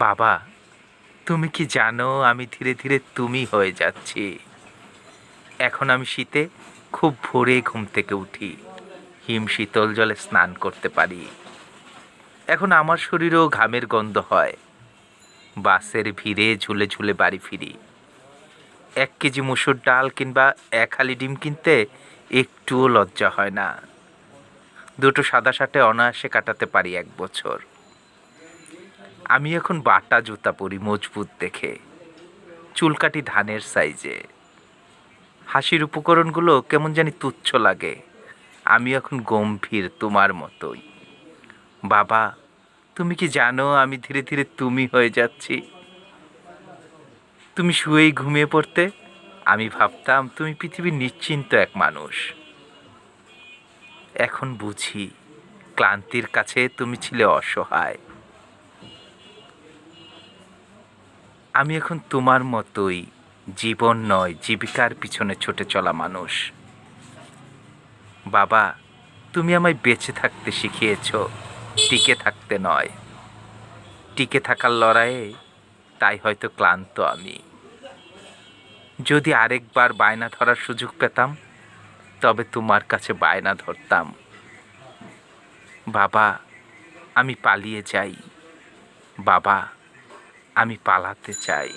বাবা, তুমি কি জানো আমি ধীরে ধীরে তুমি হয়ে যাচ্ছি। এখন আমি শীতে খুব ভোরে ঘুম থেকে উঠি, হিম শীতল জলে স্নান করতে পারি। এখন আমার শরীরেও ঘামের গন্ধ হয়। বাসের ভিড়ে ঝুলে ঝুলে বাড়ি ফিরি। 1 কেজি মুসুর ডাল কিংবা 1 হালি ডিম কিনতে একটুও লজ্জা হয় না। দুটো সাদা শার্টে অনায়াসে কাটাতে পারি 1 বছর। আমি এখন বাটা জুতা পরি মজবুত দেখে, চুল কাটি ধানের সাইজে। হাসির উপকরণগুলো কেমন জানি তুচ্ছ লাগে। আমি এখন গম্ভীর তোমার মতোই। বাবা, তুমি কি জানো আমি ধীরে ধীরে তুমি হয়ে যাচ্ছি। তুমি শুয়েই ঘুমিয়ে পড়তে, আমি ভাবতাম তুমি পৃথিবীর নিশ্চিন্ত এক মানুষ। এখন বুঝি ক্লান্তির কাছে তুমি ছিলে অসহায়। আমি এখন তোমার মতোই জীবন নয় জীবিকার পিছনে ছুটে চলা মানুষ। বাবা, তুমি আমায় বেঁচে থাকতে শিখিয়েছ, টিকে থাকতে নয়। টিকে থাকার লড়াইয়ে তাই হয়তো ক্লান্ত আমি। যদি আরেকবার বায়না ধরার সুযোগ পেতাম, তবে তোমার কাছে বায়না ধরতাম। বাবা, আমি পালিয়ে যাই। বাবা, আমি পালাতে চাই।